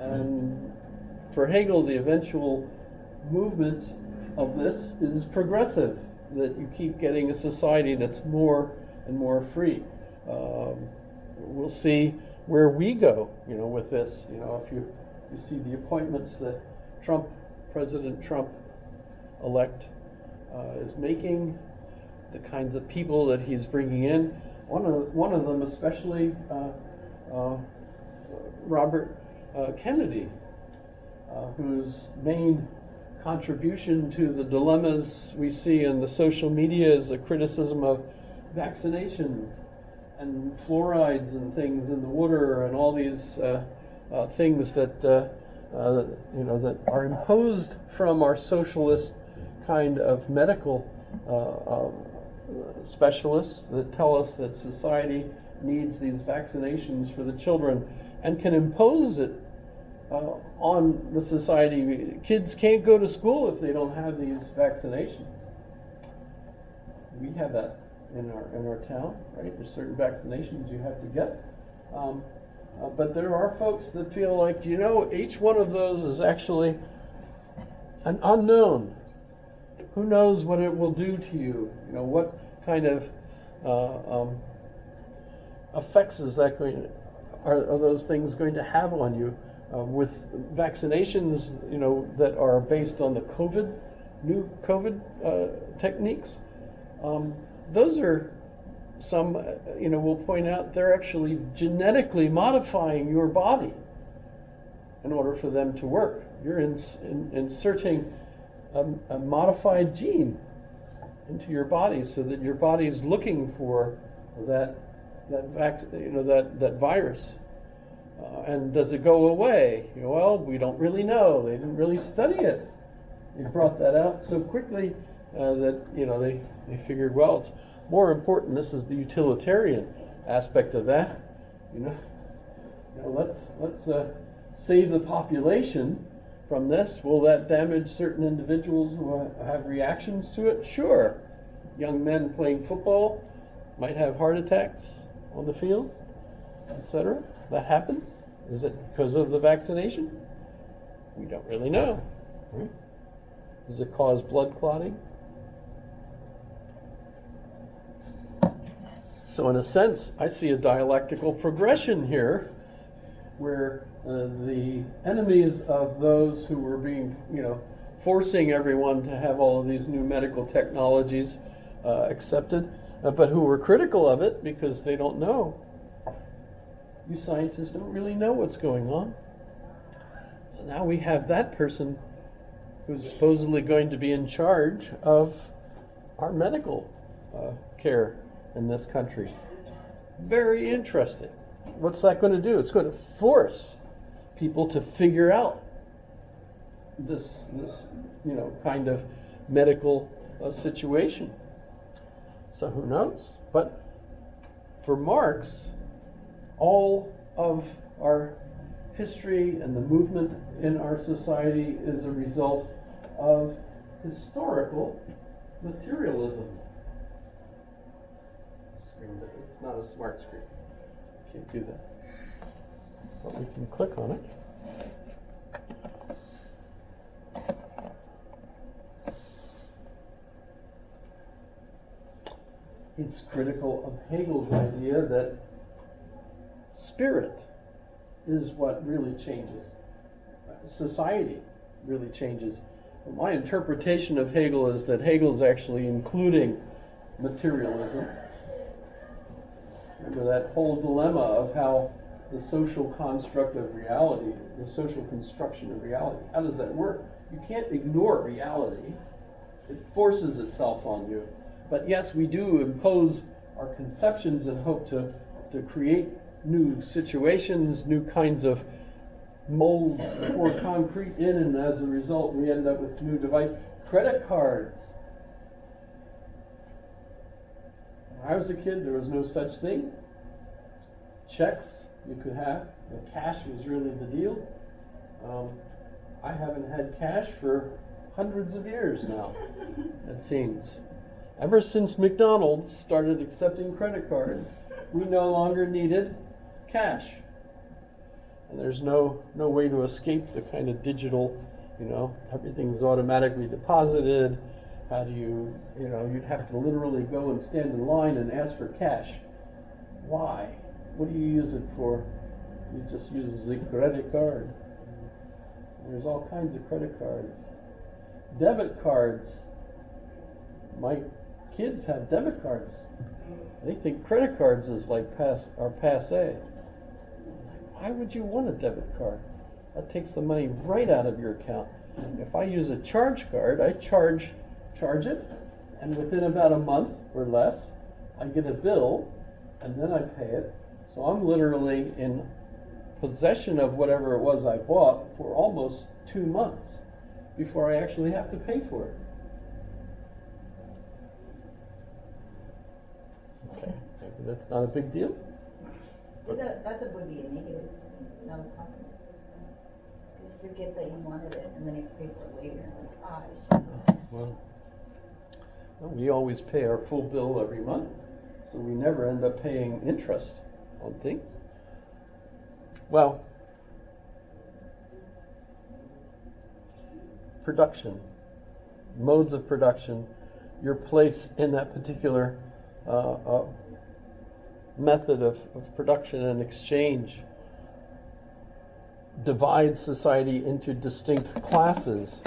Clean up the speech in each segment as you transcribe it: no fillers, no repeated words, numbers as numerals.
And for Hegel, the eventual movement of this is progressive, that you keep getting a society that's more and more free. We'll see where we go, with this. If you see the appointments that President Trump elect is making, the kinds of people that he's bringing in. One of them especially, Robert Kennedy, whose main contribution to the dilemmas we see in the social media is a criticism of vaccinations and fluorides and things in the water and all these things that that are imposed from our socialist kind of medical specialists that tell us that society needs these vaccinations for the children and can impose it on the society. Kids can't go to school if they don't have these vaccinations. We have that in our town, right? There's certain vaccinations you have to get. But there are folks that feel like, each one of those is actually an unknown. Who knows what it will do to you? What kind of effects is that are those things going to have on you? With vaccinations, that are based on the new COVID techniques, those are some, we'll point out, they're actually genetically modifying your body in order for them to work. You're inserting a modified gene into your body so that your body is looking for that virus. And does it go away? Well, we don't really know. They didn't really study it. They brought that out so quickly that they figured, well, it's more important. This is the utilitarian aspect of that. Let's save the population from this. Will that damage certain individuals who have reactions to it? Sure. Young men playing football might have heart attacks on the field, etc. That happens. Is it because of the vaccination? We don't really know. Right? Does it cause blood clotting? So in a sense, I see a dialectical progression here where the enemies of those who were being, forcing everyone to have all of these new medical technologies accepted, but who were critical of it because they don't know. You scientists don't really know what's going on. So now we have that person who's supposedly going to be in charge of our medical care in this country. Very interesting. What's that going to do? It's going to force people to figure out this kind of medical situation. So who knows? But for Marx, all of our history and the movement in our society is a result of historical materialism. It's not a smart screen. Can't do that. But we can click on it. It's critical of Hegel's idea that spirit is what really changes. Society really changes. My interpretation of Hegel is that Hegel's actually including materialism. Remember that whole dilemma of how the social construct of reality, the social construction of reality, how does that work? You can't ignore reality. It forces itself on you. But yes, we do impose our conceptions and hope to create new situations, new kinds of molds pour concrete in, and as a result we end up with new devices. Credit cards. When I was a kid, there was no such thing. Checks you could have. The cash was really the deal. I haven't had cash for hundreds of years now, it seems. Ever since McDonald's started accepting credit cards, we no longer needed cash. and there's no way to escape the kind of digital, everything's automatically deposited. How do you'd have to literally go and stand in line and ask for cash. Why? What do you use it for? You just use the credit card. There's all kinds of credit cards. Debit cards. My kids have debit cards. They think credit cards is like are passe. Why would you want a debit card? That takes the money right out of your account. If I use a charge card, I charge it, and within about a month or less, I get a bill, and then I pay it. So I'm literally in possession of whatever it was I bought for almost 2 months before I actually have to pay for it. Okay, maybe that's not a big deal. That would be a negative, not a positive. You forget that you wanted it, and then you have to pay for it later. Well, we always pay our full bill every month, so we never end up paying interest on things. Well, production, modes of production, your place in that particular method of production and exchange divides society into distinct classes,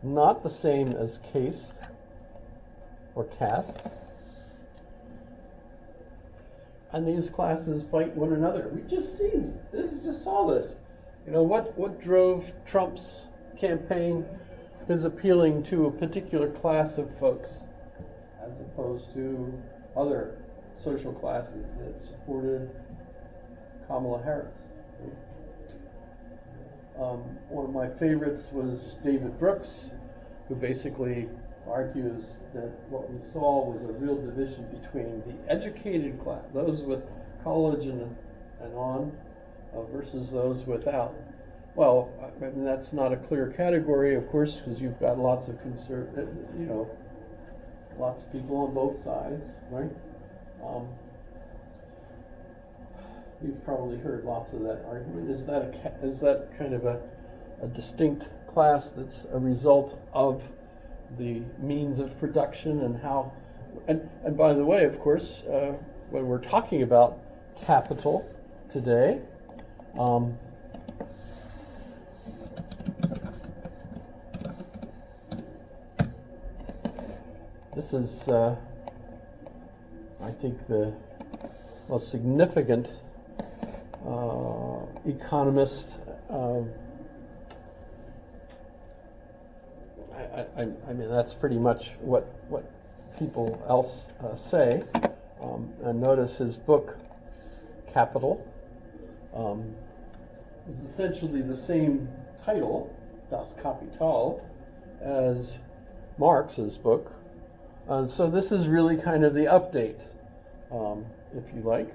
not the same as caste or caste. And these classes fight one another. We just saw this. What drove Trump's campaign is appealing to a particular class of folks as opposed to other social classes that supported Kamala Harris. One of my favorites was David Brooks, who basically argues that what we saw was a real division between the educated class, those with college and on, versus those without. Well, I mean, that's not a clear category, of course, because you've got lots of lots of people on both sides, right? You've probably heard lots of that argument. Is that kind of a distinct class that's a result of the means of production and how? And by the way, of course, when we're talking about capital today, this is, I think, the most significant economist. I mean, that's pretty much what people else say. And notice his book, Capital, is essentially the same title, Das Kapital, as Marx's book. And so this is really kind of the update, if you like.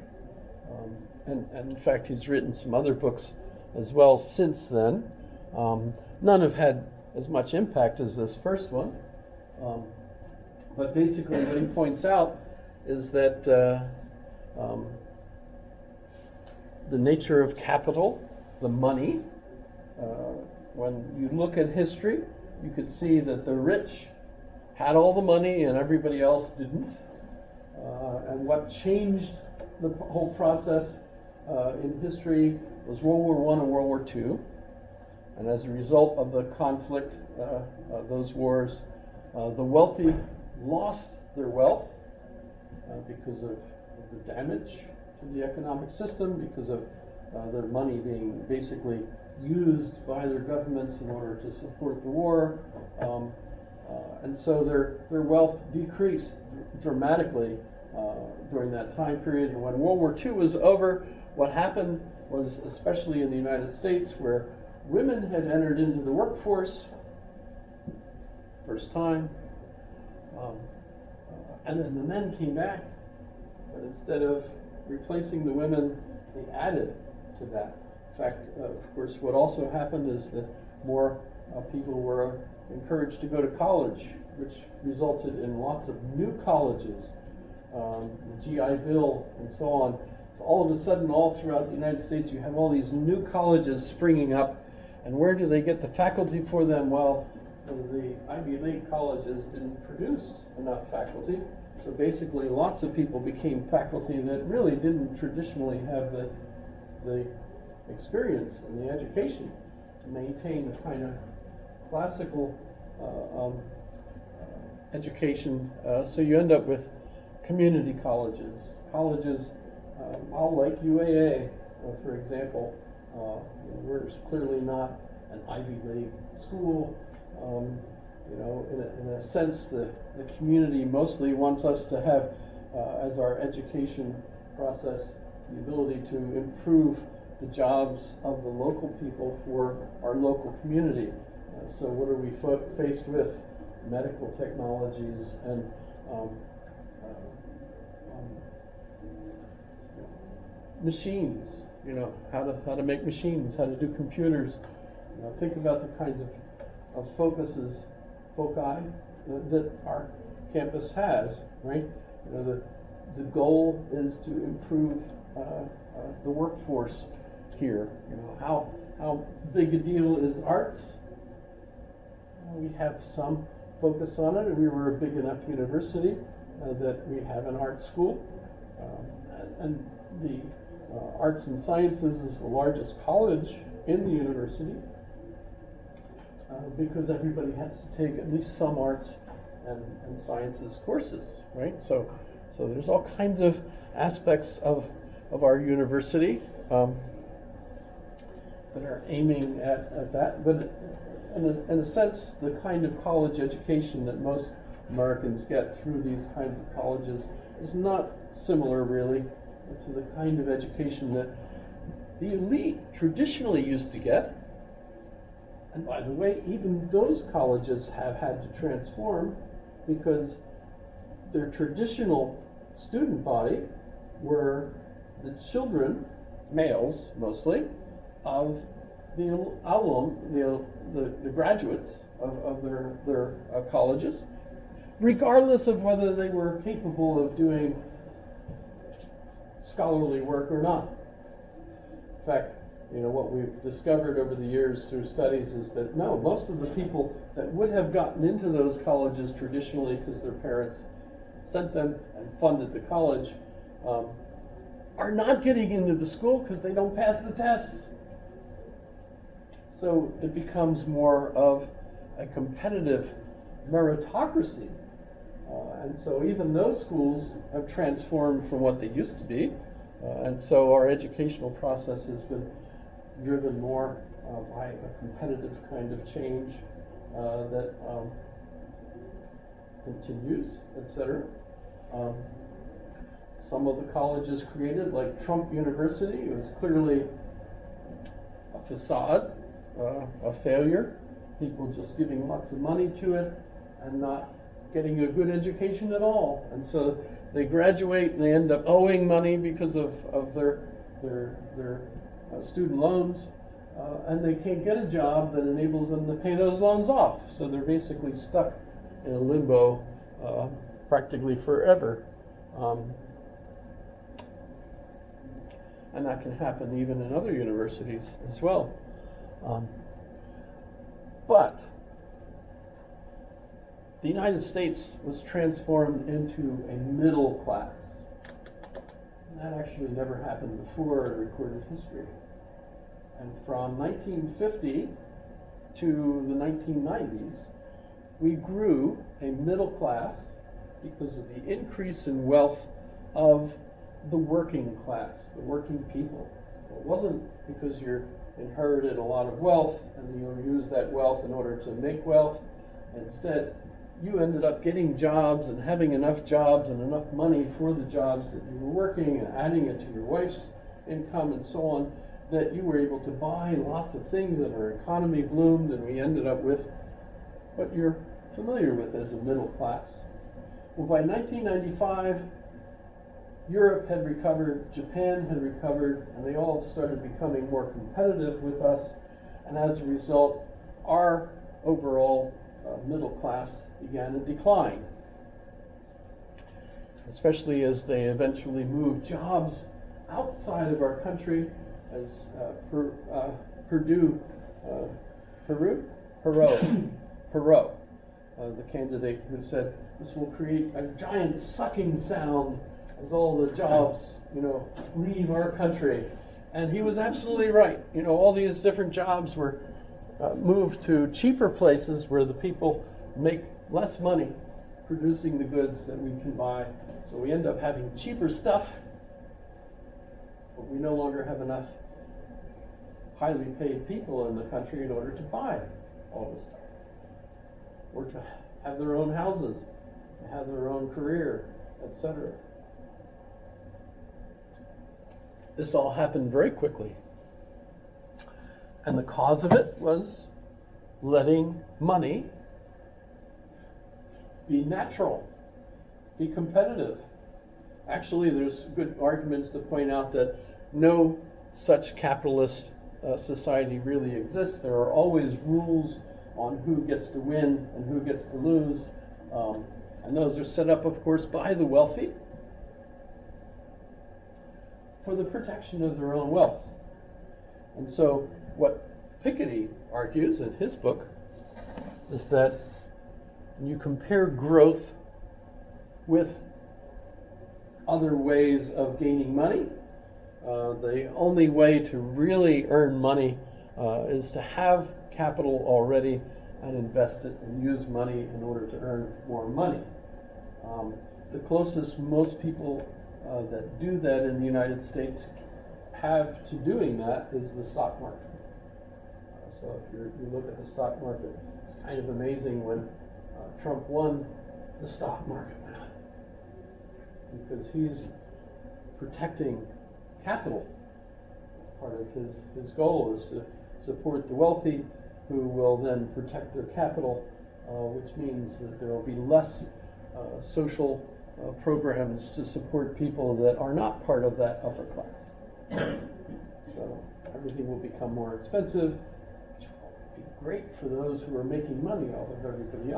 And in fact, he's written some other books as well since then. None have had as much impact as this first one. But basically what he points out is that the nature of capital, the money, when you look at history, you could see that the rich had all the money and everybody else didn't. And what changed the whole process in history was World War I and World War II. And as a result of the conflict, those wars, the wealthy lost their wealth because of the damage to the economic system, because of their money being basically used by their governments in order to support the war. And so their wealth decreased dramatically during that time period. And when World War II was over, what happened was, especially in the United States, where women had entered into the workforce first time, and then the men came back, but instead of replacing the women, they added to that. In fact, of course, what also happened is that more people were encouraged to go to college, which resulted in lots of new colleges, the GI Bill, and so on. So all of a sudden, all throughout the United States, you have all these new colleges springing up. And where do they get the faculty for them? Well, the Ivy League colleges didn't produce enough faculty. So basically, lots of people became faculty that really didn't traditionally have the experience and the education to maintain the kind of classical education. So you end up with community colleges, all like UAA, for example. We're clearly not an Ivy League school. In a sense, the community mostly wants us to have, as our education process, the ability to improve the jobs of the local people for our local community. So what are we faced with? Medical technologies and machines. How to make machines, how to do computers. Think about the kinds of foci that our campus has, right? The goal is to improve the workforce here. How big a deal is arts? We have some focus on it. We were a big enough university that we have an art school, and the Arts and Sciences is the largest college in the university. Because everybody has to take at least some arts and sciences courses, right? So there's all kinds of aspects of our university that are aiming at that. But in a sense, the kind of college education that most Americans get through these kinds of colleges is not similar, really, to the kind of education that the elite traditionally used to get. And by the way, even those colleges have had to transform because their traditional student body were the children, males mostly, of the alum, the graduates of their colleges, regardless of whether they were capable of doing scholarly work or not. In fact, what we've discovered over the years through studies is that no, most of the people that would have gotten into those colleges traditionally because their parents sent them and funded the college are not getting into the school because they don't pass the tests. So it becomes more of a competitive meritocracy. And so even those schools have transformed from what they used to be. And so our educational process has been driven more by a competitive kind of change that continues, etc. Some of the colleges created, like Trump University, it was clearly a facade, a failure. People just giving lots of money to it and not getting a good education at all. And so they graduate and they end up owing money because of their student loans, and they can't get a job that enables them to pay those loans off. So they're basically stuck in a limbo practically forever. And that can happen even in other universities as well. But the United States was transformed into a middle class. That actually never happened before in recorded history. And from 1950 to the 1990s, we grew a middle class because of the increase in wealth of the working class, the working people. So it wasn't because you inherited a lot of wealth and you used that wealth in order to make wealth. Instead, you ended up getting jobs and having enough jobs and enough money for the jobs that you were working and adding it to your wife's income and so on, that you were able to buy lots of things and our economy bloomed and we ended up with what you're familiar with as a middle class. Well, by 1995, Europe had recovered, Japan had recovered, and they all started becoming more competitive with us, and as a result, our overall middle class began to decline, especially as they eventually moved jobs outside of our country, as Perot, the candidate who said this will create a giant sucking sound as all the jobs, leave our country. And he was absolutely right. All these different jobs were moved to cheaper places where the people make less money producing the goods that we can buy. So we end up having cheaper stuff, but we no longer have enough highly paid people in the country in order to buy all this stuff, or to have their own houses, to have their own career, etc. This all happened very quickly. And the cause of it was letting money be natural, be competitive. Actually, there's good arguments to point out that no such capitalist society really exists. There are always rules on who gets to win and who gets to lose. And those are set up, of course, by the wealthy for the protection of their own wealth. And so what Piketty argues in his book is that when you compare growth with other ways of gaining money, the only way to really earn money is to have capital already and invest it and use money in order to earn more money. The closest most people that do that in the United States have to doing that is the stock market. So if you look at the stock market, it's kind of amazing when Trump won, the stock market went up, because he's protecting capital. Part of his goal is to support the wealthy, who will then protect their capital, which means that there will be less social programs to support people that are not part of that upper class. So everything will become more expensive, which will be great for those who are making money off of everybody else.